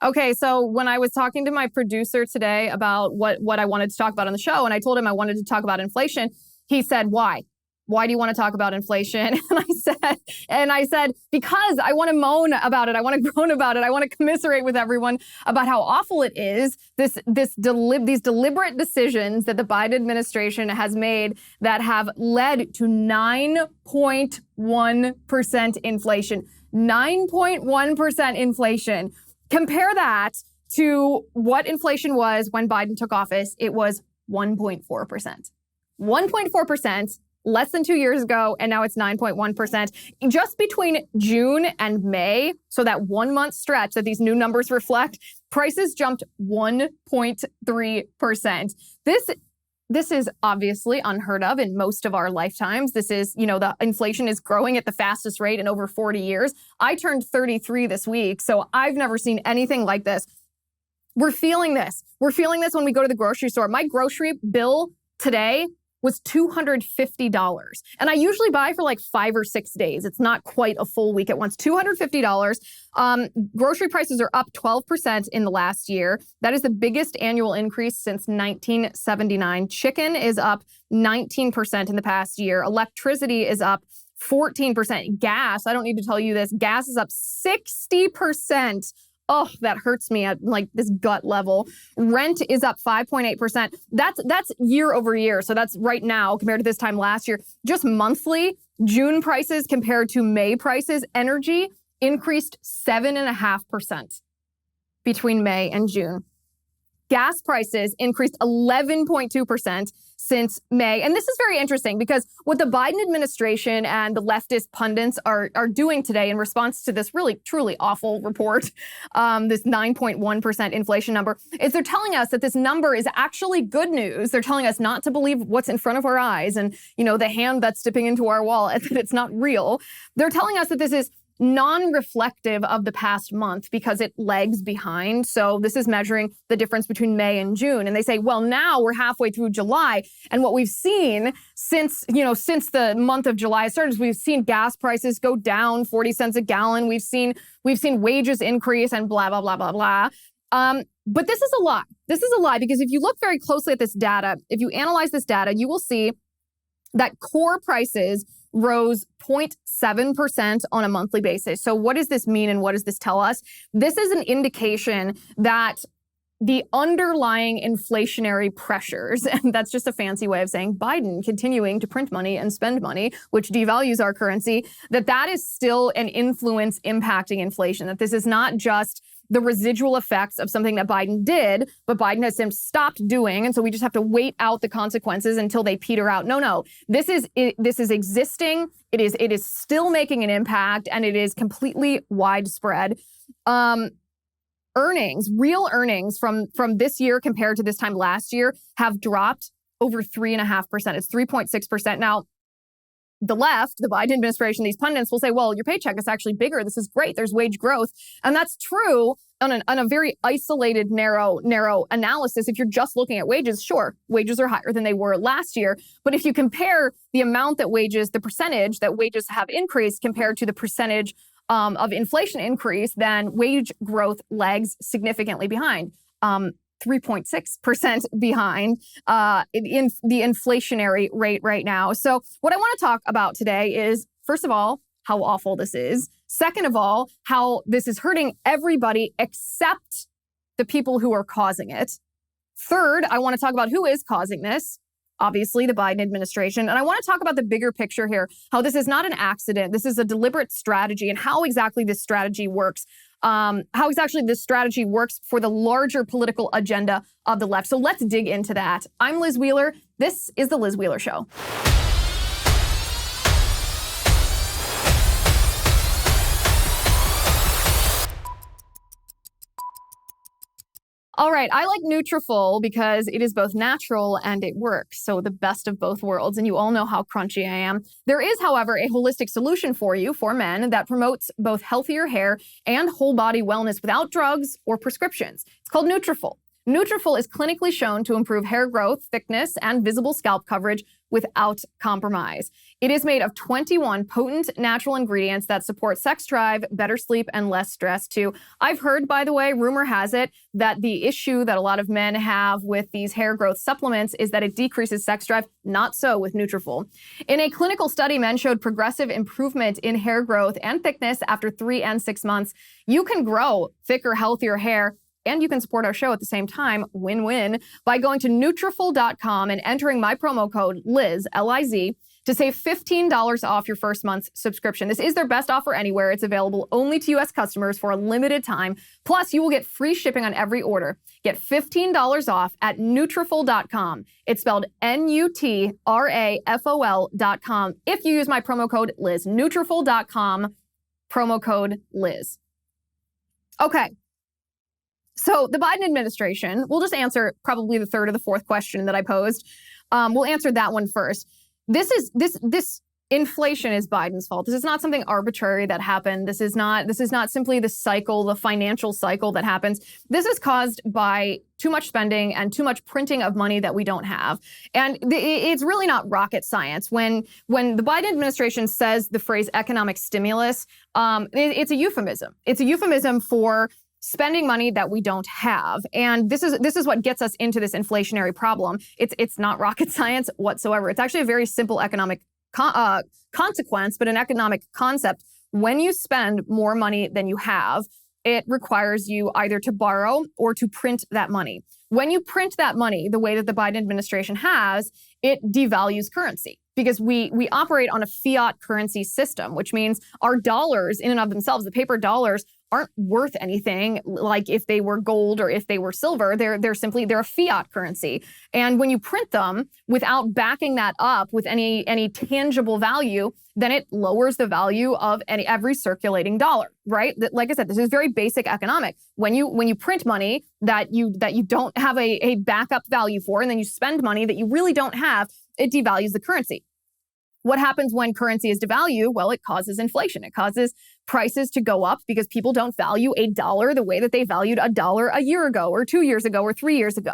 Okay, so when I was talking to my producer today about what I wanted to talk about on the show, and I told him I wanted to talk about inflation, he said, why? Why do you want to talk about inflation? And I said, because I want to moan about it. I want to groan about it. I want to commiserate with everyone about how awful it is. These deliberate decisions that the Biden administration has made that have led to 9.1% inflation. 9.1% inflation. Compare that to what inflation was when Biden took office. It was 1.4%. 1.4%. Less than 2 years ago, and now it's 9.1%. Just between June and May, so that 1 month stretch that these new numbers reflect, prices jumped 1.3%. This is obviously unheard of in most of our lifetimes. This is, the inflation is growing at the fastest rate in over 40 years. I turned 33 this week, so I've never seen anything like this. We're feeling this. We're feeling this when we go to the grocery store. My grocery bill today was $250. And I usually buy for like 5 or 6 days. It's not quite a full week at once. $250. Grocery prices are up 12% in the last year. That is the biggest annual increase since 1979. Chicken is up 19% in the past year. Electricity is up 14%. Gas, I don't need to tell you this, gas is up 60%. Oh, that hurts me at like this gut level. Rent is up 5.8%. That's year over year. So that's right now compared to this time last year. Just monthly, June prices compared to May prices, energy increased 7.5% between May and June. Gas prices increased 11.2% since May. And this is very interesting because what the Biden administration and the leftist pundits are doing today in response to this really, truly awful report, this 9.1% inflation number, is they're telling us that this number is actually good news. They're telling us not to believe what's in front of our eyes and, the hand that's dipping into our wallet, that it's not real. They're telling us that this is non-reflective of the past month because it lags behind. So this is measuring the difference between May and June. And they say, well, now we're halfway through July. And what we've seen since the month of July started, we've seen gas prices go down 40 cents a gallon. We've seen wages increase and blah, blah, blah, blah, blah. But this is a lie. This is a lie because if you look very closely at this data, if you analyze this data, you will see that core prices rose 0.7% on a monthly basis. So what does this mean and what does this tell us? This is an indication that the underlying inflationary pressures, and that's just a fancy way of saying Biden continuing to print money and spend money, which devalues our currency, that is still an influence impacting inflation, that this is not just the residual effects of something that Biden did, but Biden has since stopped doing. And so we just have to wait out the consequences until they peter out. No, this is existing. It is still making an impact, and it is completely widespread. Real earnings from this year compared to this time last year have dropped over 3.5%. It's 3.6%. Now, the left, the Biden administration, these pundits will say, well, your paycheck is actually bigger. This is great. There's wage growth. And that's true on a very isolated, narrow analysis. If you're just looking at wages, sure, wages are higher than they were last year. But if you compare the amount that the percentage that wages have increased compared to the percentage of inflation increase, then wage growth lags significantly behind. 3.6% behind in the inflationary rate right now. So what I want to talk about today is, first of all, how awful this is. Second of all, how this is hurting everybody except the people who are causing it. Third, I want to talk about who is causing this. Obviously, the Biden administration. And I want to talk about the bigger picture here, how this is not an accident. This is a deliberate strategy, and how exactly this strategy works. How exactly this strategy works for the larger political agenda of the left. So let's dig into that. I'm Liz Wheeler. This is The Liz Wheeler Show. All right, I like Nutrafol because it is both natural and it works. So the best of both worlds. And you all know how crunchy I am. There is, however, a holistic solution for you, for men, that promotes both healthier hair and whole body wellness without drugs or prescriptions. It's called Nutrafol. Nutrafol is clinically shown to improve hair growth, thickness, and visible scalp coverage without compromise. It is made of 21 potent natural ingredients that support sex drive, better sleep, and less stress too. I've heard, by the way, rumor has it that the issue that a lot of men have with these hair growth supplements is that it decreases sex drive. Not so with Nutrafol. In a clinical study, men showed progressive improvement in hair growth and thickness after 3 and 6 months. You can grow thicker, healthier hair, and you can support our show at the same time, win-win, by going to Nutrafol.com and entering my promo code Liz, L-I-Z, to save $15 off your first month's subscription. This is their best offer anywhere. It's available only to U.S. customers for a limited time. Plus, you will get free shipping on every order. Get $15 off at Nutrafol.com. It's spelled Nutrafol.com if you use my promo code Liz. Nutrafol.com, promo code Liz. Okay. So the Biden administration, we'll just answer probably the third or the fourth question that I posed. We'll answer that one first. This inflation is Biden's fault. This is not something arbitrary that happened. This is not simply the cycle, the financial cycle that happens. This is caused by too much spending and too much printing of money that we don't have. And it's really not rocket science. When the Biden administration says the phrase economic stimulus, it's a euphemism. It's a euphemism for spending money that we don't have. And this is what gets us into this inflationary problem. It's not rocket science whatsoever. It's actually a very simple economic consequence, but an economic concept. When you spend more money than you have, it requires you either to borrow or to print that money. When you print that money, the way that the Biden administration has, it devalues currency. Because we operate on a fiat currency system, which means our dollars in and of themselves, the paper dollars, aren't worth anything like if they were gold or if they were silver. They're a fiat currency. And when you print them without backing that up with any tangible value, then it lowers the value of every circulating dollar, right? Like I said, this is very basic economic. When you print money that you don't have a backup value for, and then you spend money that you really don't have, it devalues the currency. What happens when currency is devalued? Well, it causes inflation. It causes prices to go up because people don't value a dollar the way that they valued a dollar a year ago or 2 years ago or 3 years ago.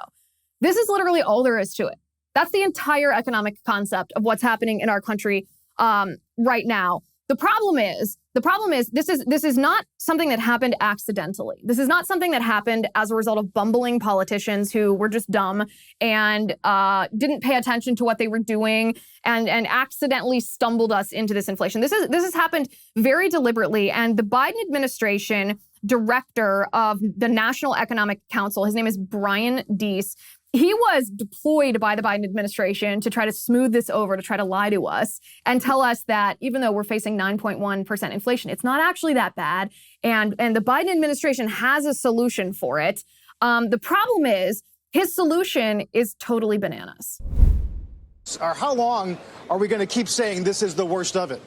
This is literally all there is to it. That's the entire economic concept of what's happening in our country right now. The problem is this is not something that happened accidentally. This is not something that happened as a result of bumbling politicians who were just dumb and didn't pay attention to what they were doing and accidentally stumbled us into this inflation. This has happened very deliberately, and the Biden administration director of the National Economic Council, his name is Brian Deese. He was deployed by the Biden administration to try to smooth this over, to try to lie to us and tell us that even though we're facing 9.1% inflation, it's not actually that bad. And the Biden administration has a solution for it. The problem is his solution is totally bananas. How long are we going to keep saying this is the worst of it?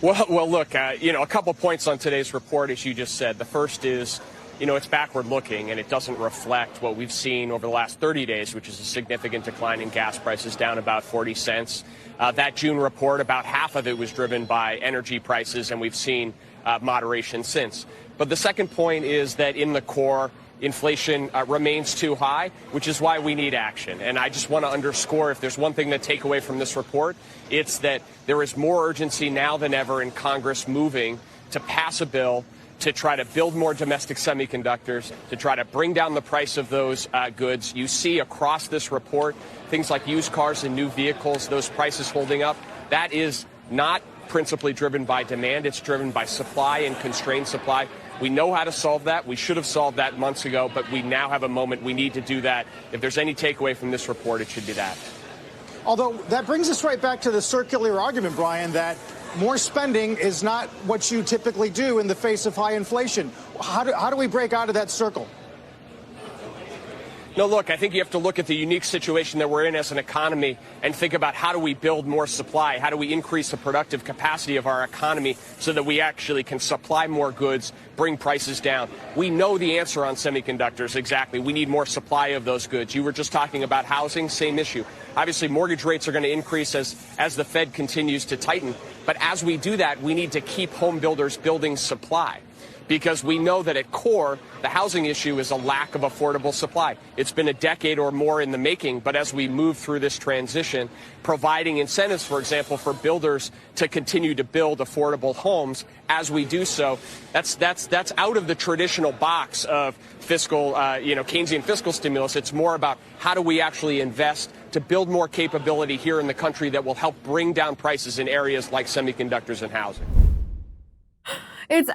Well, look, a couple points on today's report, as you just said. The first is, it's backward looking, and it doesn't reflect what we've seen over the last 30 days, which is a significant decline in gas prices, down about 40 cents. That June report, about half of it was driven by energy prices, and we've seen moderation since. But the second point is that in the core, inflation remains too high, which is why we need action. And I just want to underscore, if there's one thing to take away from this report, it's that there is more urgency now than ever in Congress moving to pass a bill to try to build more domestic semiconductors, to try to bring down the price of those goods. You see across this report things like used cars and new vehicles, those prices holding up. That is not principally driven by demand. It's driven by supply and constrained supply. We know how to solve that. We should have solved that months ago, but we now have a moment. We need to do that. If there's any takeaway from this report, it should be that. Although that brings us right back to the circular argument, Brian, that more spending is not what you typically do in the face of high inflation. How do we break out of that circle? No, look, I think you have to look at the unique situation that we're in as an economy and think about how do we build more supply? How do we increase the productive capacity of our economy so that we actually can supply more goods, bring prices down? We know the answer on semiconductors exactly. We need more supply of those goods. You were just talking about housing, same issue. Obviously, mortgage rates are going to increase as the Fed continues to tighten. But as we do that, we need to keep home builders building supply, because we know that at core, the housing issue is a lack of affordable supply. It's been a decade or more in the making, but as we move through this transition, providing incentives, for example, for builders to continue to build affordable homes, as we do so, that's out of the traditional box of fiscal, Keynesian fiscal stimulus. It's more about how do we actually invest to build more capability here in the country that will help bring down prices in areas like semiconductors and housing. It's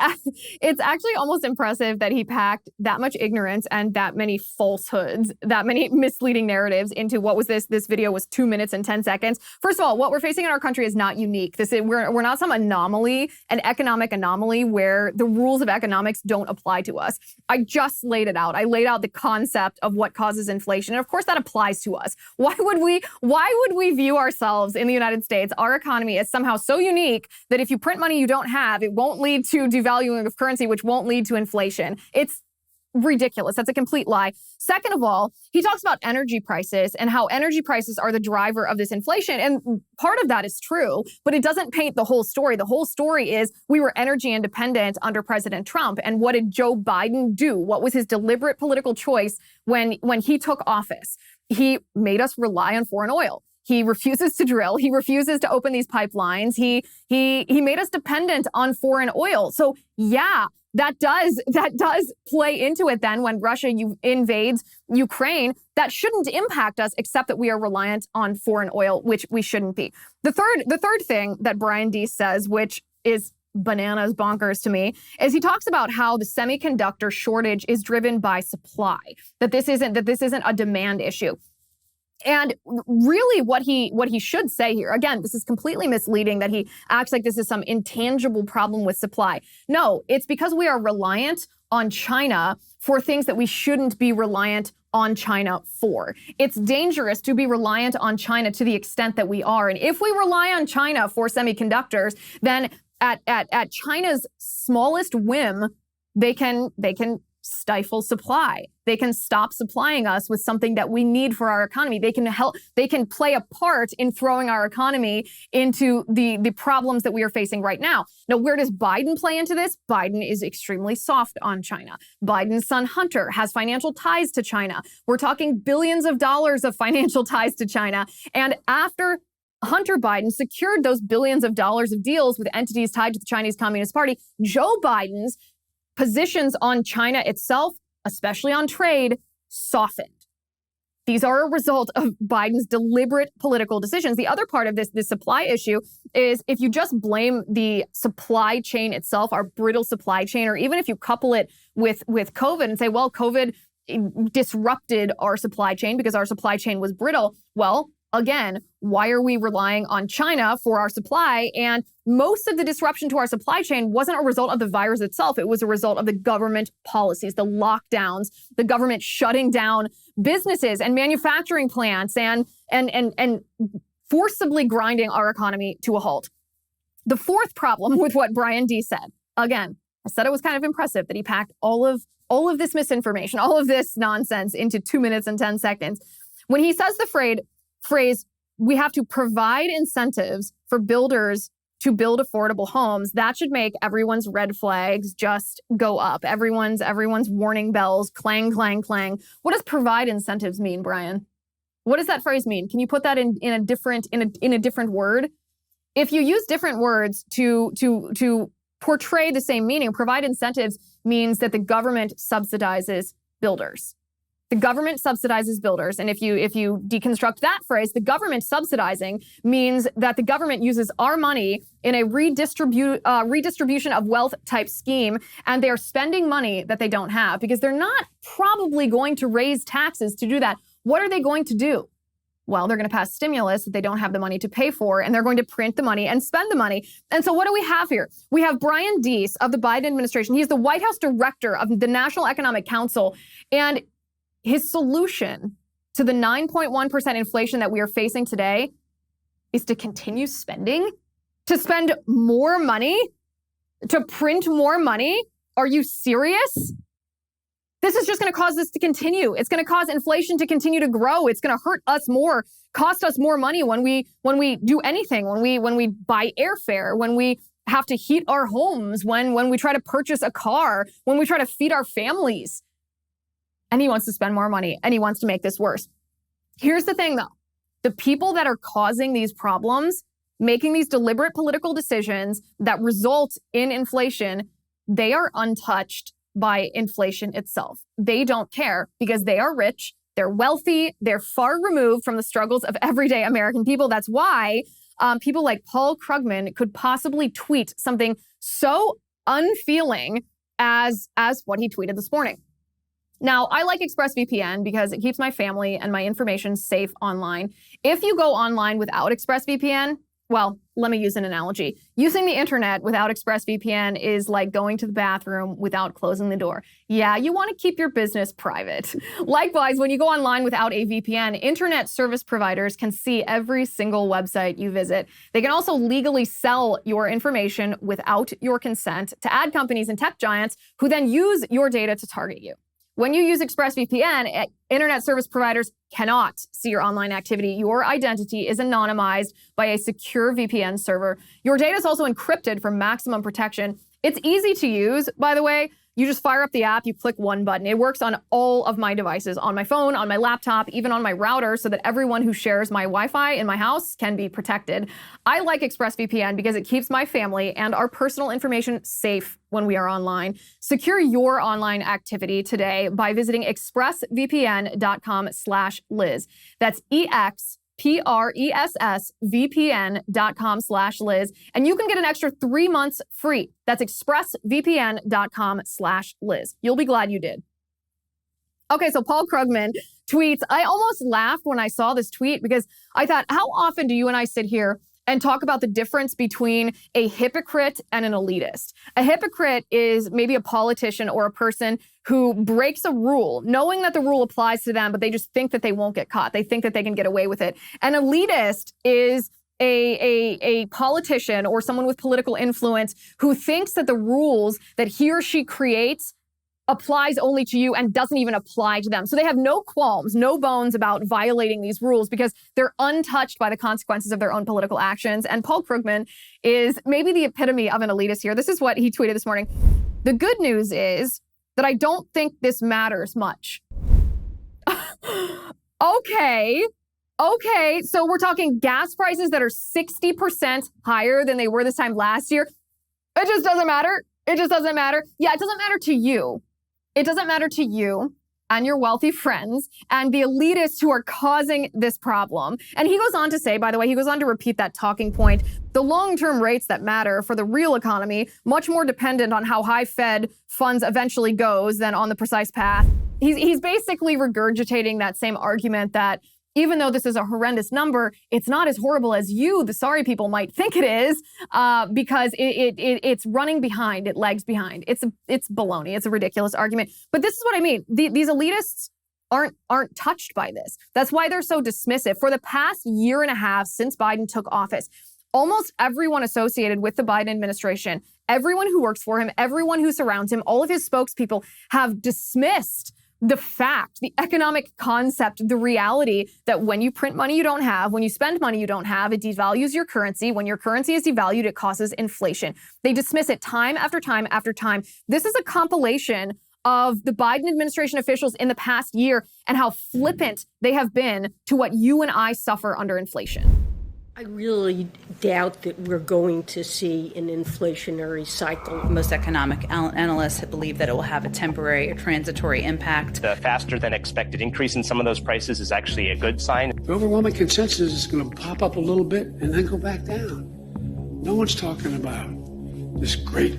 actually almost impressive that he packed that much ignorance and that many falsehoods, that many misleading narratives into what was this? This video was 2 minutes and 10 seconds. First of all, what we're facing in our country is not unique. We're not some anomaly, an economic anomaly where the rules of economics don't apply to us. I just laid it out. I laid out the concept of what causes inflation. And of course that applies to us. Why would we view ourselves in the United States, our economy, as somehow so unique that if you print money you don't have, it won't lead to devaluing of currency, which won't lead to inflation? It's ridiculous. That's a complete lie. Second of all, he talks about energy prices and how energy prices are the driver of this inflation. And part of that is true, but it doesn't paint the whole story. The whole story is we were energy independent under President Trump. And what did Joe Biden do? What was his deliberate political choice when he took office? He made us rely on foreign oil. He refuses to drill. He refuses to open these pipelines. He made us dependent on foreign oil. So yeah, that does play into it then when Russia invades Ukraine. That shouldn't impact us, except that we are reliant on foreign oil, which we shouldn't be. The third thing that Brian Deese says, which is bananas bonkers to me, is he talks about how the semiconductor shortage is driven by supply, that this isn't a demand issue. And really what he should say here, again, this is completely misleading that he acts like this is some intangible problem with supply. No, it's because we are reliant on China for things that we shouldn't be reliant on China for. It's dangerous to be reliant on China to the extent that we are. And if we rely on China for semiconductors, then at China's smallest whim, they can stifle supply. They can stop supplying us with something that we need for our economy. They can play a part in throwing our economy into the problems that we are facing right now. Now, where does Biden play into this? Biden is extremely soft on China. Biden's son Hunter has financial ties to China. We're talking billions of dollars of financial ties to China. And after Hunter Biden secured those billions of dollars of deals with entities tied to the Chinese Communist Party, Joe Biden's positions on China itself, especially on trade, softened. These are a result of Biden's deliberate political decisions. The other part of this supply issue is if you just blame the supply chain itself, our brittle supply chain, or even if you couple it with COVID and say, well, COVID disrupted our supply chain because our supply chain was brittle. Well, again, why are we relying on China for our supply? And most of the disruption to our supply chain wasn't a result of the virus itself. It was a result of the government policies, the lockdowns, the government shutting down businesses and manufacturing plants and forcibly grinding our economy to a halt. The fourth problem with what Brian Deese said, again, I said it was kind of impressive that he packed all of this misinformation, all of this nonsense into 2 minutes and 10 seconds. When he says the phrase, we have to provide incentives for builders to build affordable homes, that should make everyone's red flags just go up. Everyone's warning bells clang, clang, clang. What does provide incentives mean, Brian? What does that phrase mean? Can you put that in a different word? If you use different words to portray the same meaning, provide incentives means that the government subsidizes builders. The government subsidizes builders. And if you deconstruct that phrase, the government subsidizing means that the government uses our money in a redistribution of wealth type scheme, and they're spending money that they don't have because they're not probably going to raise taxes to do that. What are they going to do? Well, they're going to pass stimulus that they don't have the money to pay for, and they're going to print the money and spend the money. And so what do we have here? We have Brian Deese of the Biden administration. He's the White House director of the National Economic Council, and his solution to the 9.1% inflation that we are facing today is to continue spending, to spend more money, to print more money. Are you serious? This is just going to cause this to continue. It's going to cause inflation to continue to grow. It's going to hurt us more, cost us more money when we do anything, when we buy airfare, when we have to heat our homes, when we try to purchase a car, when we try to feed our families. And he wants to spend more money, and he wants to make this worse. Here's the thing, though. The people that are causing these problems, making these deliberate political decisions that result in inflation, they are untouched by inflation itself. They don't care because they are rich, they're wealthy, they're far removed from the struggles of everyday American people. That's why people like Paul Krugman could possibly tweet something so unfeeling as what he tweeted this morning. Now, I like ExpressVPN because it keeps my family and my information safe online. If you go online without ExpressVPN, well, let me use an analogy. Using the internet without ExpressVPN is like going to the bathroom without closing the door. Yeah, you want to keep your business private. Likewise, when you go online without a VPN, internet service providers can see every single website you visit. They can also legally sell your information without your consent to ad companies and tech giants who then use your data to target you. When you use ExpressVPN, internet service providers cannot see your online activity. Your identity is anonymized by a secure VPN server. Your data is also encrypted for maximum protection. It's easy to use, by the way. You just fire up the app, you click one button. It works on all of my devices, on my phone, on my laptop, even on my router, so that everyone who shares my Wi-Fi in my house can be protected. I like ExpressVPN because it keeps my family and our personal information safe when we are online. Secure your online activity today by visiting expressvpn.com/Liz. That's expressvpn.com/Liz. And you can get an extra 3 months free. That's expressvpn.com/Liz. You'll be glad you did. Okay, so Paul Krugman tweets, I almost laughed when I saw this tweet because I thought, how often do you and I sit here and talk about the difference between a hypocrite and an elitist? A hypocrite is maybe a politician or a person who breaks a rule, knowing that the rule applies to them, but they just think that they won't get caught. They think that they can get away with it. An elitist is a politician or someone with political influence who thinks that the rules that he or she creates applies only to you and doesn't even apply to them. So they have no qualms, no bones about violating these rules because they're untouched by the consequences of their own political actions. And Paul Krugman is maybe the epitome of an elitist here. This is what he tweeted this morning. The good news is that I don't think this matters much. Okay, so we're talking gas prices that are 60% higher than they were this time last year. It just doesn't matter. It just doesn't matter. Yeah, it doesn't matter to you. It doesn't matter to you and your wealthy friends and the elitists who are causing this problem. And he goes on to say, by the way, he goes on to repeat that talking point, the long-term rates that matter for the real economy, much more dependent on how high Fed funds eventually goes than on the precise path. He's basically regurgitating that same argument that even though this is a horrendous number, it's not as horrible as you, the sorry people, might think it is, because it's running behind, it lags behind. It's baloney. It's a ridiculous argument. But this is what I mean. These elitists aren't touched by this. That's why they're so dismissive. For the past year and a half since Biden took office, almost everyone associated with the Biden administration, everyone who works for him, everyone who surrounds him, all of his spokespeople have dismissed the fact, the economic concept, the reality that when you print money you don't have, when you spend money you don't have, it devalues your currency. When your currency is devalued, it causes inflation. They dismiss it time after time after time. This is a compilation of the Biden administration officials in the past year and how flippant they have been to what you and I suffer under inflation. I really doubt that we're going to see an inflationary cycle. Most economic analysts believe that it will have a temporary or transitory impact. The faster than expected increase in some of those prices is actually a good sign. The overwhelming consensus is going to pop up a little bit and then go back down. No one's talking about this great,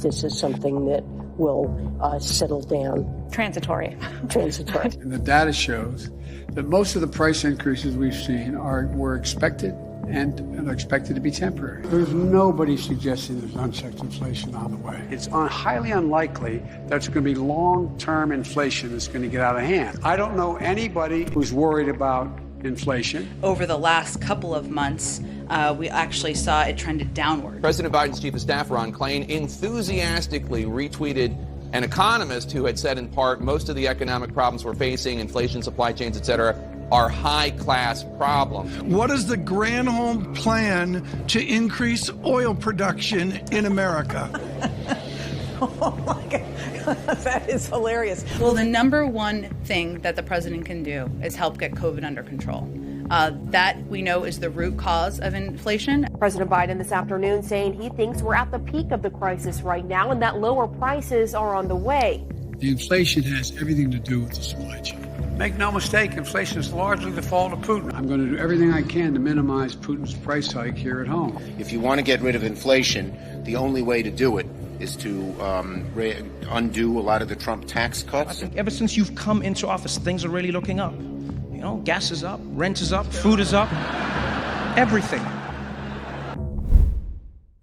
This is something that will settle down. Transitory. And the data shows that most of the price increases we've seen were expected and are expected to be temporary. There's nobody suggesting there's unchecked inflation on the way. It's highly unlikely that's going to be long-term inflation that's going to get out of hand. I don't know anybody who's worried about inflation. Over the last couple of months, we actually saw it trended downward. President Biden's chief of staff, Ron Klain, enthusiastically retweeted An economist who had said in part most of the economic problems we're facing, inflation, supply chains, et cetera, are high-class problems. What is the Granholm plan to increase oil production in America? Oh my God, that is hilarious. Well, the number one thing that the president can do is help get COVID under control. That we know is the root cause of inflation. President Biden this afternoon saying he thinks we're at the peak of the crisis right now and that lower prices are on the way. The inflation has everything to do with the supply chain. Make no mistake, inflation is largely the fault of Putin. I'm going to do everything I can to minimize Putin's price hike here at home. If you want to get rid of inflation, the only way to do it is to undo a lot of the Trump tax cuts. I think ever since you've come into office, things are really looking up. You know, gas is up, rent is up, food is up, everything.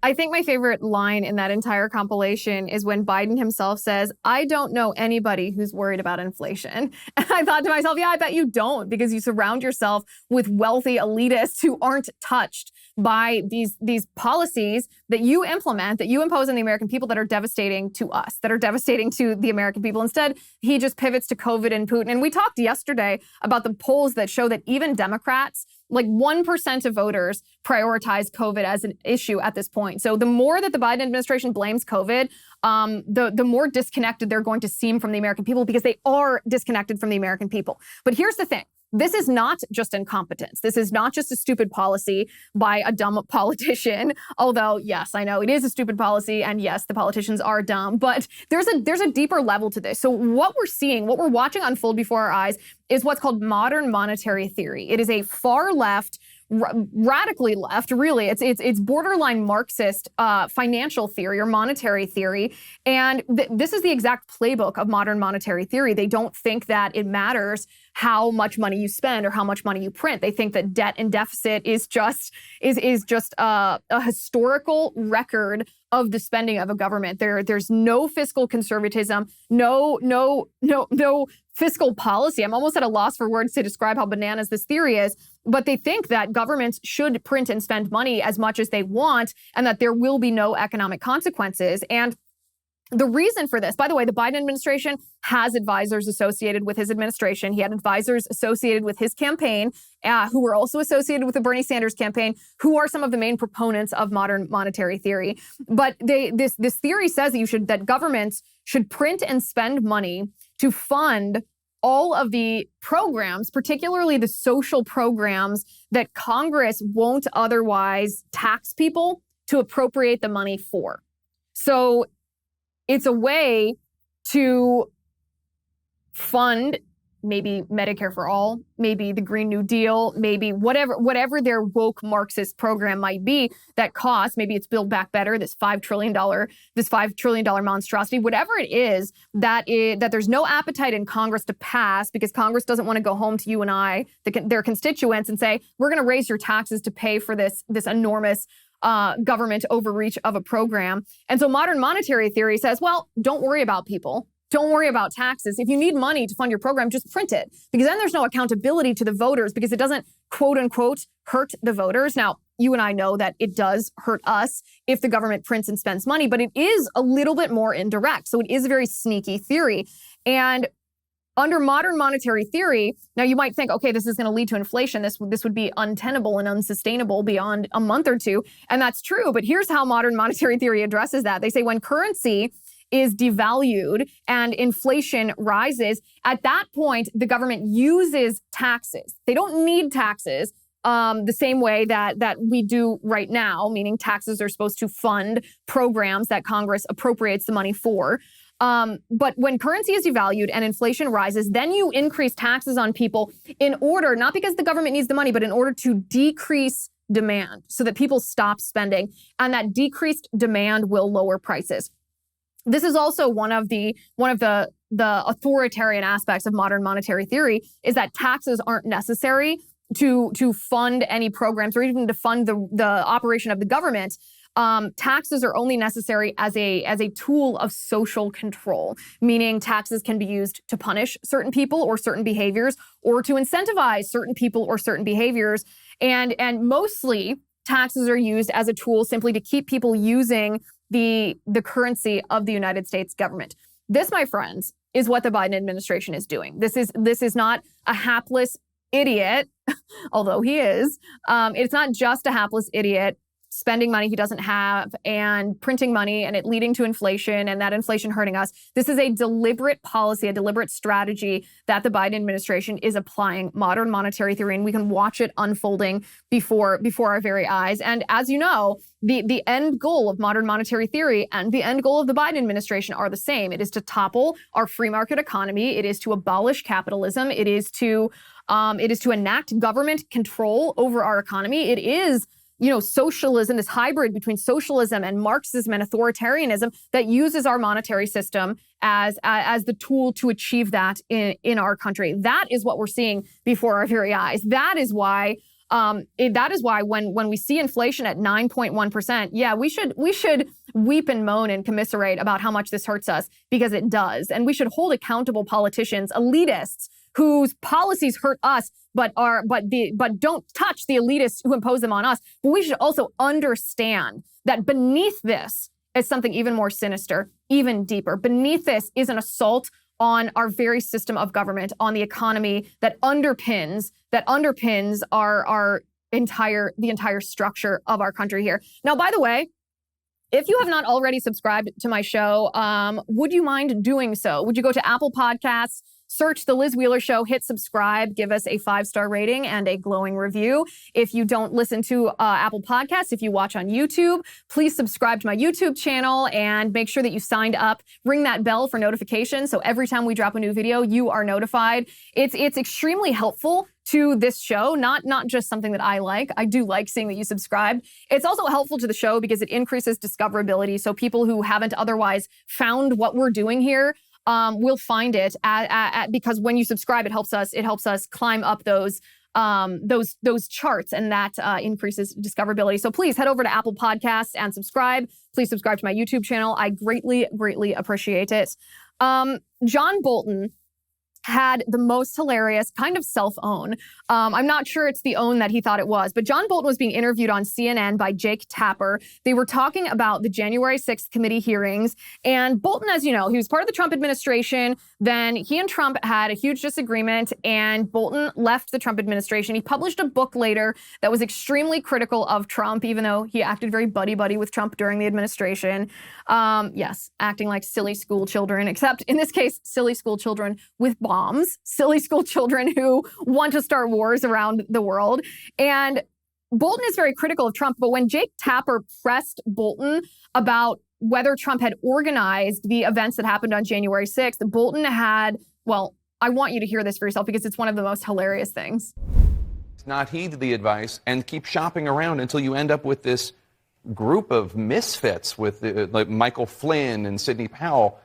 I think my favorite line in that entire compilation is when Biden himself says, I don't know anybody who's worried about inflation. And I thought to myself, yeah, I bet you don't, because you surround yourself with wealthy elitists who aren't touched by these policies that you implement, that you impose on the American people that are devastating to us, that are devastating to the American people. Instead, he just pivots to COVID and Putin. And we talked yesterday about the polls that show that even Democrats, like 1% of voters prioritize COVID as an issue at this point. So the more that the Biden administration blames COVID, the more disconnected they're going to seem from the American people, because they are disconnected from the American people. But here's the thing. This is not just incompetence. This is not just a stupid policy by a dumb politician. Although, yes, I know it is a stupid policy. And yes, the politicians are dumb. But there's a deeper level to this. So what we're seeing, what we're watching unfold before our eyes is what's called modern monetary theory. It is a far left, radically left, really. It's borderline Marxist financial theory or monetary theory. And this is the exact playbook of modern monetary theory. They don't think that it matters how much money you spend or how much money you print. They think that debt and deficit is just a historical record of the spending of a government. There's no fiscal conservatism, no fiscal policy. I'm almost at a loss for words to describe how bananas this theory is, but they think that governments should print and spend money as much as they want and that there will be no economic consequences. And the reason for this, by the way, the Biden administration has advisors associated with his administration. He had advisors associated with his campaign, who were also associated with the Bernie Sanders campaign, who are some of the main proponents of modern monetary theory. But this theory says that governments should print and spend money to fund all of the programs, particularly the social programs that Congress won't otherwise tax people to appropriate the money for. So it's a way to fund maybe Medicare for all, maybe the Green New Deal, maybe whatever their woke Marxist program might be that costs. Maybe it's Build Back Better, this $5 trillion monstrosity, whatever it is that there's no appetite in Congress to pass, because Congress doesn't want to go home to you and I, their constituents, and say, we're going to raise your taxes to pay for this enormous government overreach of a program. And so modern monetary theory says, well, don't worry about people. Don't worry about taxes. If you need money to fund your program, just print it, because then there's no accountability to the voters, because it doesn't, quote unquote, hurt the voters. Now, you and I know that it does hurt us if the government prints and spends money, but it is a little bit more indirect. So it is a very sneaky theory. And under modern monetary theory, now you might think, okay, this is going to lead to inflation. This would be untenable and unsustainable beyond a month or two. And that's true. But here's how modern monetary theory addresses that. They say when currency is devalued and inflation rises, at that point, the government uses taxes. They don't need taxes the same way that we do right now, meaning taxes are supposed to fund programs that Congress appropriates the money for. But when currency is devalued and inflation rises, then you increase taxes on people in order, not because the government needs the money, but in order to decrease demand so that people stop spending. And that decreased demand will lower prices. This is also one of the authoritarian aspects of modern monetary theory, is that taxes aren't necessary to fund any programs or even to fund the operation of the government. Taxes are only necessary as a tool of social control, meaning taxes can be used to punish certain people or certain behaviors, or to incentivize certain people or certain behaviors. And mostly taxes are used as a tool simply to keep people using the currency of the United States government. This, my friends, is what the Biden administration is doing. This is not a hapless idiot, although he is. It's not just a hapless idiot spending money he doesn't have and printing money and it leading to inflation and that inflation hurting us. This is a deliberate policy, a deliberate strategy that the Biden administration is applying, modern monetary theory, and we can watch it unfolding before our very eyes. And as you know, the end goal of modern monetary theory and the end goal of the Biden administration are the same. It is to topple our free market economy. It is to abolish capitalism. It is to enact government control over our economy. It is socialism, this hybrid between socialism and Marxism and authoritarianism that uses our monetary system as the tool to achieve that in our country. That is what we're seeing before our very eyes. That is why when we see inflation at 9.1%, yeah, we should weep and moan and commiserate about how much this hurts us, because it does. And we should hold accountable politicians, elitists, whose policies hurt us, but don't touch the elitists who impose them on us. But we should also understand that beneath this is something even more sinister, even deeper. Beneath this is an assault on our very system of government, on the economy that underpins the entire structure of our country here. Now, by the way, if you have not already subscribed to my show, would you mind doing so? Would you go to Apple Podcasts, search The Liz Wheeler Show, hit subscribe, give us a 5-star rating and a glowing review. If you don't listen to Apple Podcasts, if you watch on YouTube, please subscribe to my YouTube channel and make sure that you signed up. Ring that bell for notifications, so every time we drop a new video, you are notified. It's extremely helpful to this show, not just something that I like. I do like seeing that you subscribe. It's also helpful to the show because it increases discoverability, so people who haven't otherwise found what we're doing here will find it because when you subscribe, it helps us climb up those charts, and that increases discoverability. So please head over to Apple Podcasts and subscribe. Please subscribe to my YouTube channel. I greatly appreciate it. John Bolton had the most hilarious kind of self-own. I'm not sure it's the own that he thought it was, but John Bolton was being interviewed on CNN by Jake Tapper. They were talking about the January 6th committee hearings. And Bolton, as you know, he was part of the Trump administration. Then he and Trump had a huge disagreement, and Bolton left the Trump administration. He published a book later that was extremely critical of Trump, even though he acted very buddy-buddy with Trump during the administration. Yes, acting like silly school children, except in this case, silly school children with bombs, silly school children who want to start wars around the world. And Bolton is very critical of Trump, but when Jake Tapper pressed Bolton about whether Trump had organized the events that happened on January 6th, Bolton had, well, I want you to hear this for yourself because it's one of the most hilarious things. Not heed the advice and keep shopping around until you end up with this group of misfits with like Michael Flynn and Sidney Powell.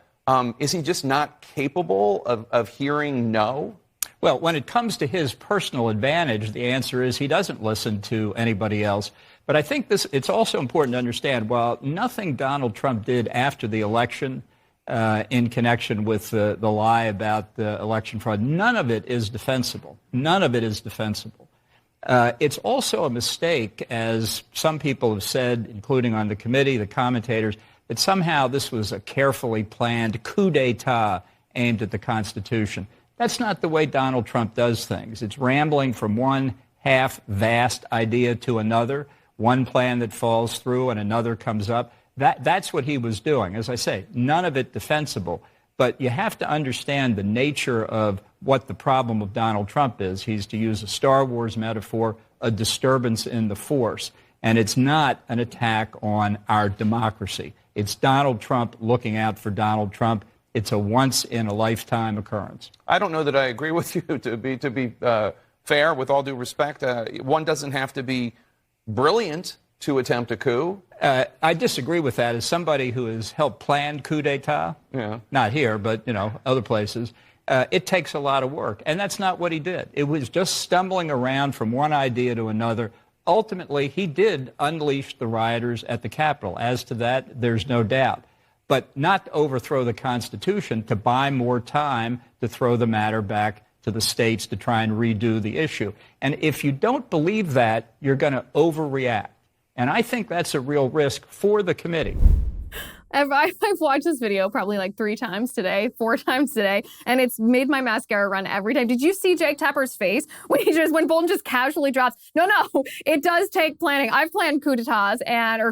Is he just not capable of hearing no? Well, when it comes to his personal advantage, the answer is he doesn't listen to anybody else. But I think it's also important to understand, while nothing Donald Trump did after the election in connection with the lie about the election fraud, none of it is defensible. None of it is defensible. It's also a mistake, as some people have said, including on the committee, the commentators, that somehow this was a carefully planned coup d'etat aimed at the Constitution. That's not the way Donald Trump does things. It's rambling from one half-vast idea to another, one plan that falls through and another comes up. That's what he was doing. As I say, none of it defensible. But you have to understand the nature of what the problem of Donald Trump is. He's, to use a Star Wars metaphor, a disturbance in the force. And it's not an attack on our democracy. It's Donald Trump looking out for Donald Trump. It's a once-in-a-lifetime occurrence. I don't know that I agree with you. To be fair, with all due respect, one doesn't have to be brilliant to attempt a coup. I disagree with that. As somebody who has helped plan coup d'etat, not here, but other places, it takes a lot of work, and that's not what he did. It was just stumbling around from one idea to another. Ultimately, he did unleash the rioters at the Capitol. As to that, there's no doubt. But not to overthrow the Constitution, to buy more time to throw the matter back to the states to try and redo the issue. And if you don't believe that, you're going to overreact. And I think that's a real risk for the committee. I've watched this video probably like 4 times today, and it's made my mascara run every time. Did you see Jake Tapper's face when Bolton just casually drops? No, it does take planning. I've planned coup d'etats and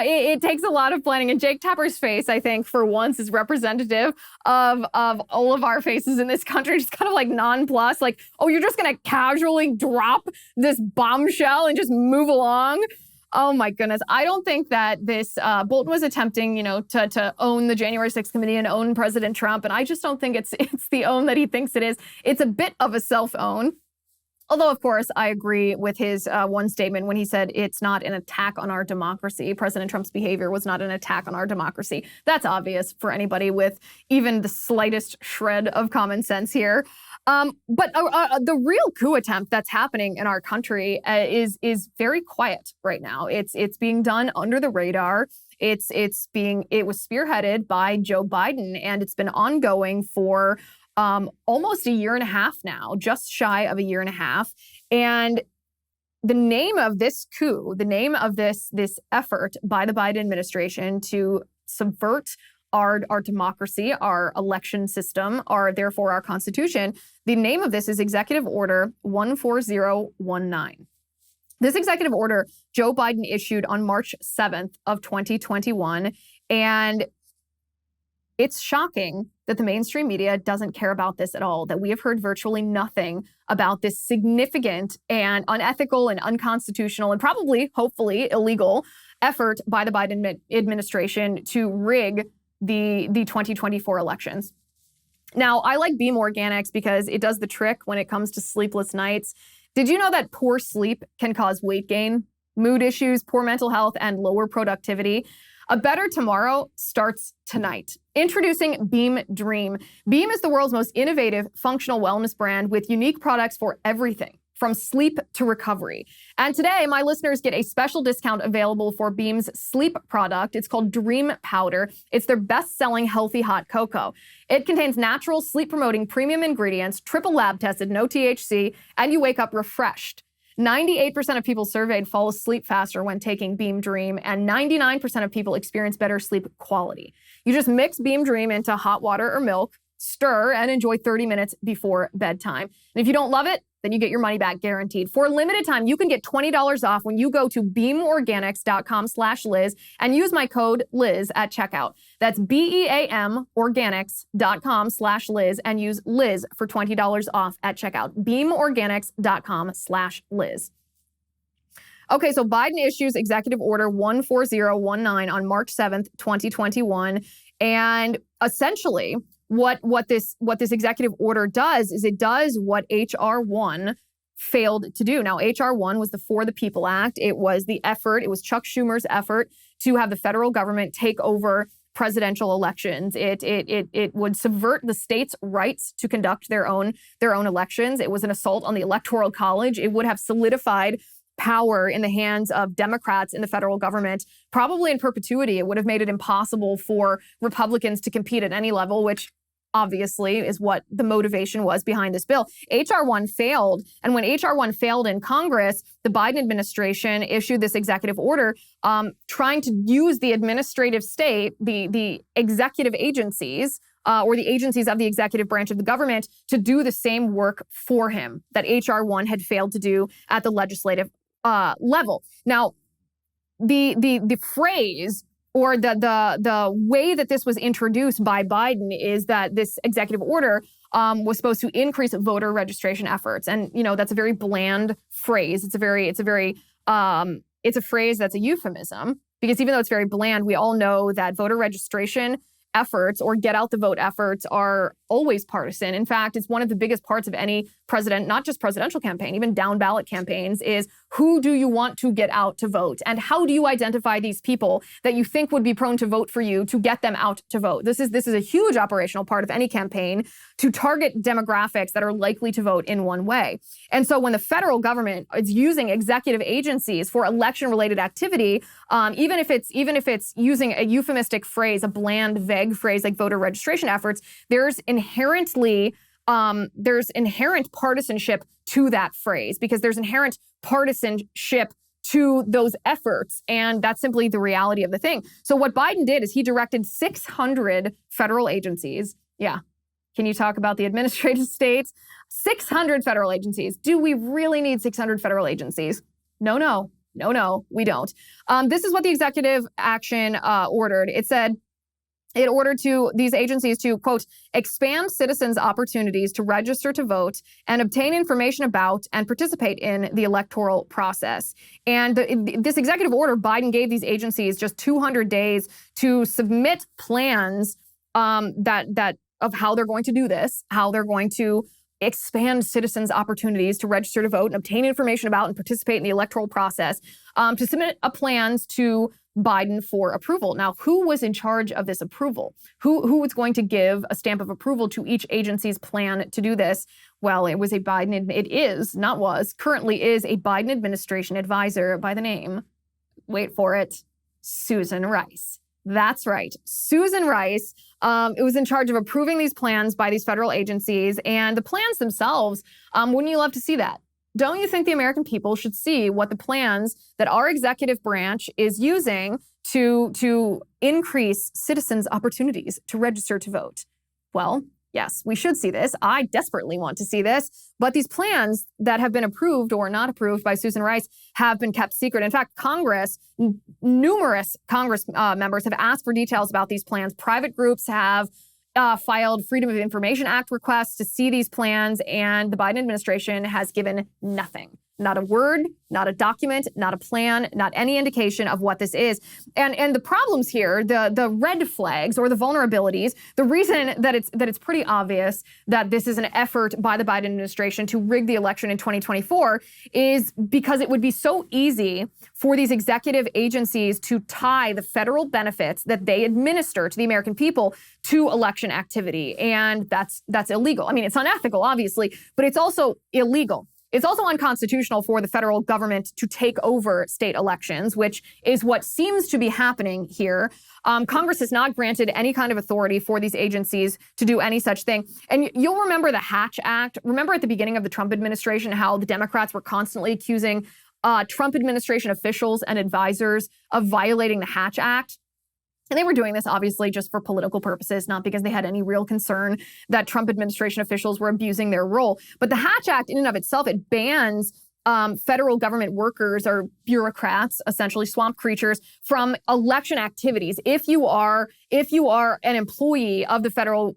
it takes a lot of planning. And Jake Tapper's face, I think, for once, is representative of all of our faces in this country. Just kind of like nonplussed, like, oh, you're just gonna casually drop this bombshell and just move along. Oh my goodness. I don't think that this Bolton was attempting, to own the January 6th committee and own President Trump. And I just don't think it's the own that he thinks it is. It's a bit of a self-own. Although, of course, I agree with his one statement when he said it's not an attack on our democracy. President Trump's behavior was not an attack on our democracy. That's obvious for anybody with even the slightest shred of common sense here. But the real coup attempt that's happening in our country is very quiet right now. It's being done under the radar. It was spearheaded by Joe Biden, and it's been ongoing for almost a year and a half now, just shy of a year and a half. And the name of this coup, the name of this effort by the Biden administration to subvert our democracy, our election system, therefore our Constitution, the name of this is Executive Order 14019. This executive order, Joe Biden issued on March 7th of 2021, and it's shocking that the mainstream media doesn't care about this at all, that we have heard virtually nothing about this significant and unethical and unconstitutional and probably, hopefully, illegal effort by the Biden administration to rig the 2024 elections. Now, I like Beam Organics because it does the trick when it comes to sleepless nights. Did you know that poor sleep can cause weight gain, mood issues, poor mental health, and lower productivity? A better tomorrow starts tonight. Introducing Beam Dream. Beam is the world's most innovative functional wellness brand with unique products for everything, from sleep to recovery. And today, my listeners get a special discount available for Beam's sleep product. It's called Dream Powder. It's their best-selling healthy hot cocoa. It contains natural, sleep-promoting premium ingredients, triple lab-tested, no THC, and you wake up refreshed. 98% of people surveyed fall asleep faster when taking Beam Dream, and 99% of people experience better sleep quality. You just mix Beam Dream into hot water or milk, stir, and enjoy 30 minutes before bedtime. And if you don't love it, then you get your money back guaranteed. For a limited time, you can get $20 off when you go to beamorganics.com/Liz and use my code Liz at checkout. That's BEAM organics.com/Liz and use Liz for $20 off at checkout. beamorganics.com/Liz. Okay, so Biden issues Executive Order 14019 on March 7th, 2021. And essentially, what this executive order does is it does what H.R. 1 failed to do. Now, H.R. 1 was the For the People Act. It was Chuck Schumer's effort to have the federal government take over presidential elections. It would subvert the states' rights to conduct their own elections. It was an assault on the Electoral College. It would have solidified power in the hands of Democrats in the federal government, probably in perpetuity. It would have made it impossible for Republicans to compete at any level, which obviously is what the motivation was behind this bill. H.R. 1 failed. And when H.R. 1 failed in Congress, the Biden administration issued this executive order trying to use the administrative state, the executive agencies, or the agencies of the executive branch of the government to do the same work for him that H.R. 1 had failed to do at the legislative level. Now, the phrase or the way that this was introduced by Biden is that this executive order was supposed to increase voter registration efforts, and that's a very bland phrase. It's a phrase that's a euphemism because even though it's very bland, we all know that voter registration efforts or get out the vote efforts are always partisan. In fact, it's one of the biggest parts of any president, not just presidential campaign, even down ballot campaigns, is who do you want to get out to vote? And how do you identify these people that you think would be prone to vote for you to get them out to vote? This is a huge operational part of any campaign to target demographics that are likely to vote in one way. And so when the federal government is using executive agencies for election-related activity, even if it's using a euphemistic phrase, a bland, vague phrase like voter registration efforts, there's inherent partisanship to that phrase because there's inherent partisanship to those efforts. And that's simply the reality of the thing. So what Biden did is he directed 600 federal agencies. Yeah. Can you talk about the administrative states? 600 federal agencies. Do we really need 600 federal agencies? No, we don't. This is what the executive action ordered. It ordered these agencies to, quote, expand citizens' opportunities to register to vote and obtain information about and participate in the electoral process. And this executive order, Biden gave these agencies just 200 days to submit plans of how they're going to do this, how they're going to expand citizens' opportunities to register to vote and obtain information about and participate in the electoral process, to submit plans to Biden for approval. Now, who was in charge of this approval? Who was going to give a stamp of approval to each agency's plan to do this? Well, it was currently is a Biden administration advisor by the name, wait for it, Susan Rice. That's right. Susan Rice it was in charge of approving these plans by these federal agencies, and the plans themselves, wouldn't you love to see that? Don't you think the American people should see what the plans that our executive branch is using to increase citizens' opportunities to register to vote? Well, yes, we should see this. I desperately want to see this. But these plans that have been approved or not approved by Susan Rice have been kept secret. In fact, numerous Congress members have asked for details about these plans. Private groups have filed Freedom of Information Act requests to see these plans, and the Biden administration has given nothing. Not a word, not a document, not a plan, not any indication of what this is. And the problems here, the red flags or the vulnerabilities, the reason that it's pretty obvious that this is an effort by the Biden administration to rig the election in 2024 is because it would be so easy for these executive agencies to tie the federal benefits that they administer to the American people to election activity. And that's illegal. I mean, it's unethical, obviously, but it's also illegal. It's also unconstitutional for the federal government to take over state elections, which is what seems to be happening here. Congress has not granted any kind of authority for these agencies to do any such thing. And you'll remember the Hatch Act. Remember at the beginning of the Trump administration how the Democrats were constantly accusing Trump administration officials and advisors of violating the Hatch Act? And they were doing this obviously just for political purposes, not because they had any real concern that Trump administration officials were abusing their role. But the Hatch Act in and of itself, it bans federal government workers or bureaucrats, essentially swamp creatures, from election activities. If you are an employee of the federal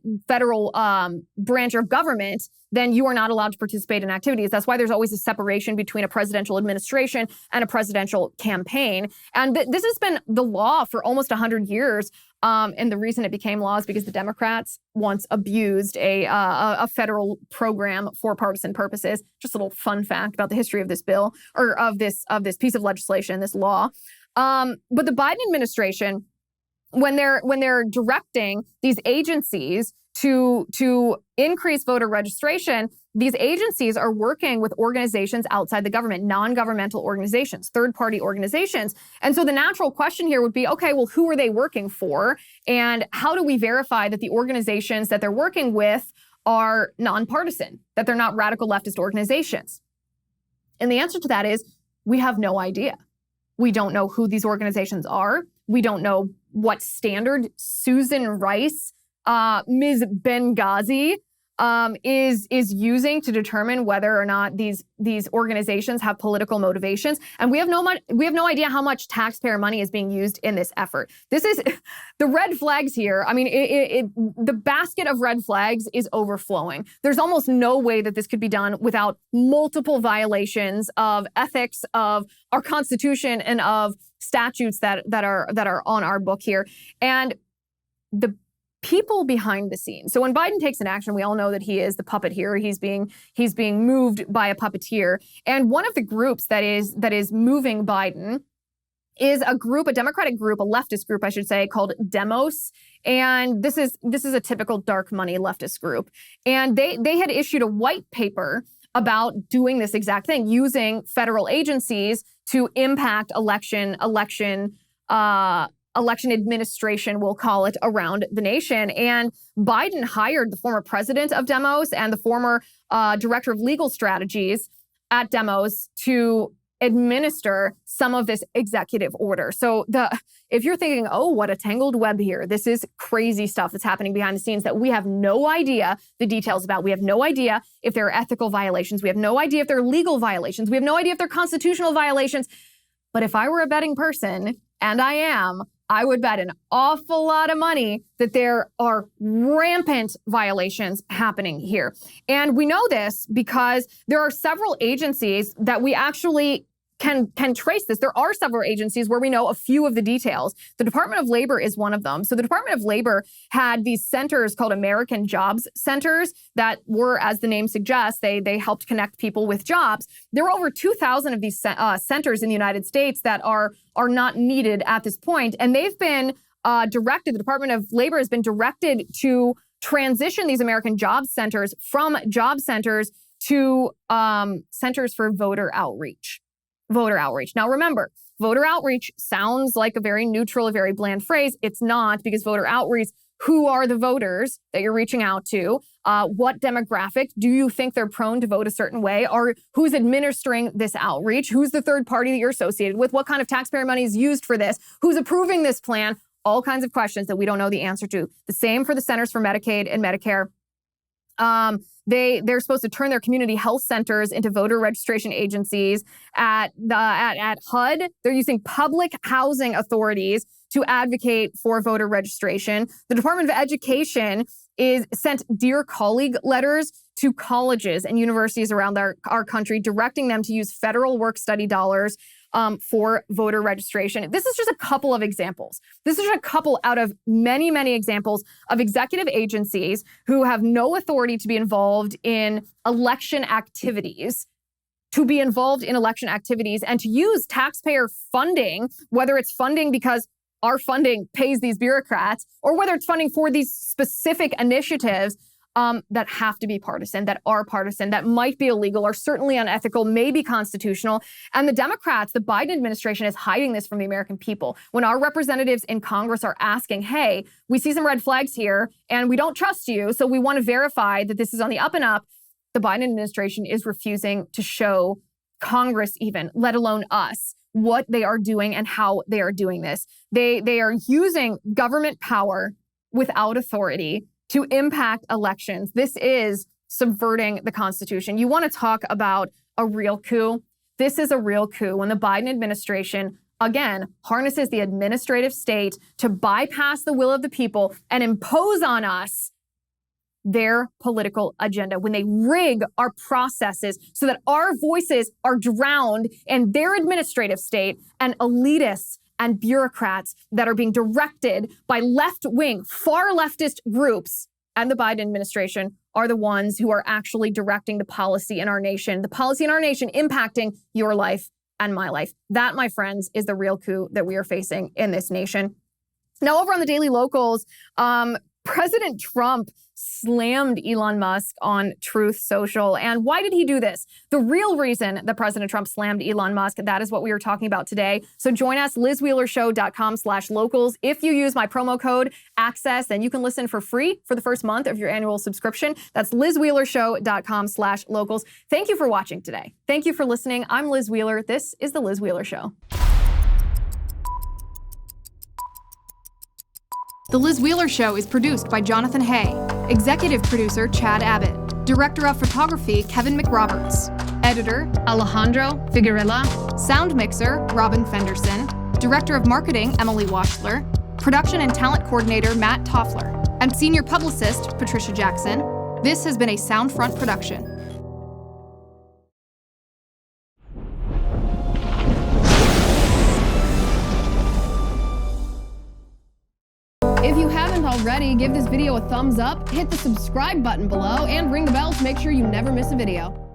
branch of government, then you are not allowed to participate in activities. That's why there's always a separation between a presidential administration and a presidential campaign. And this has been the law for almost 100 years. And the reason it became law is because the Democrats once abused a federal program for partisan purposes. Just a little fun fact about the history of this bill or of this piece of legislation, this law. But the Biden administration, when they're directing these agencies to increase voter registration, these agencies are working with organizations outside the government, non-governmental organizations, third-party organizations. And so the natural question here would be, okay, well, who are they working for? And how do we verify that the organizations that they're working with are nonpartisan, that they're not radical leftist organizations? And the answer to that is we have no idea. We don't know who these organizations are. We don't know what standard Susan Rice, Ms. Benghazi, is using to determine whether or not these organizations have political motivations, and we have no idea how much taxpayer money is being used in this effort. This is the red flags here. I mean, the basket of red flags is overflowing. There's almost no way that this could be done without multiple violations of ethics, of our Constitution, and of statutes that are on our book here, and the people behind the scenes. So when Biden takes an action, we all know that he is the puppet here. He's being moved by a puppeteer. And one of the groups that is moving Biden is a Democratic group, a leftist group, I should say, called Demos. And this is a typical dark money leftist group. And they had issued a white paper about doing this exact thing, using federal agencies to impact election administration, we'll call it, around the nation. And Biden hired the former president of Demos and the former director of legal strategies at Demos to administer some of this executive order. So if you're thinking, oh, what a tangled web here, this is crazy stuff that's happening behind the scenes that we have no idea the details about. We have no idea if there are ethical violations. We have no idea if there are legal violations. We have no idea if there are constitutional violations. But if I were a betting person, and I am, I would bet an awful lot of money that there are rampant violations happening here. And we know this because there are several agencies that we actually can trace this. There are several agencies where we know a few of the details. The Department of Labor is one of them. So the Department of Labor had these centers called American Jobs Centers that were, as the name suggests, they helped connect people with jobs. There are over 2,000 of these centers in the United States that are not needed at this point. And they've been directed, the Department of Labor has been directed to transition these American Jobs Centers from job centers to centers for voter outreach. Now remember, voter outreach sounds like a very neutral, a very bland phrase. It's not, because voter outreach, who are the voters that you're reaching out to? What demographic? Do you think they're prone to vote a certain way? Or who's administering this outreach? Who's the third party that you're associated with? What kind of taxpayer money is used for this? Who's approving this plan? All kinds of questions that we don't know the answer to. The same for the Centers for Medicaid and Medicare. They're supposed to turn their community health centers into voter registration agencies. At HUD, they're using public housing authorities to advocate for voter registration. The Department of Education sent Dear Colleague letters to colleges and universities around our country, directing them to use federal work-study dollars for voter registration. This is just a couple of examples. This is just a couple out of many, many examples of executive agencies who have no authority to be involved in election activities, and to use taxpayer funding, whether it's funding because our funding pays these bureaucrats, or whether it's funding for these specific initiatives that have to be partisan, that are partisan, that might be illegal, are certainly unethical, may be constitutional. And the Democrats, the Biden administration, is hiding this from the American people. When our representatives in Congress are asking, hey, we see some red flags here and we don't trust you, so we want to verify that this is on the up and up, the Biden administration is refusing to show Congress even, let alone us, what they are doing and how they are doing this. They are using government power without authority to impact elections. This is subverting the Constitution. You want to talk about a real coup? This is a real coup when the Biden administration, again, harnesses the administrative state to bypass the will of the people and impose on us their political agenda, when they rig our processes so that our voices are drowned in their administrative state, and elitists and bureaucrats that are being directed by left-wing, far leftist groups, and the Biden administration are the ones who are actually directing the policy in our nation, impacting your life and my life. That, my friends, is the real coup that we are facing in this nation. Now, over on the Daily Locals, President Trump slammed Elon Musk on Truth Social. And why did he do this? The real reason that President Trump slammed Elon Musk, that is what we are talking about today. So join us, LizWheelerShow.com/locals. If you use my promo code ACCESS, then you can listen for free for the first month of your annual subscription. That's LizWheelerShow.com/locals. Thank you for watching today. Thank you for listening. I'm Liz Wheeler. This is The Liz Wheeler Show. The Liz Wheeler Show is produced by Jonathan Hay, executive producer Chad Abbott, director of photography Kevin McRoberts, editor Alejandro Figuerella, sound mixer Robin Fenderson, director of marketing Emily Wachler, production and talent coordinator Matt Toffler, and senior publicist Patricia Jackson. This has been a Soundfront production. If you haven't already, give this video a thumbs up, hit the subscribe button below, and ring the bell to make sure you never miss a video.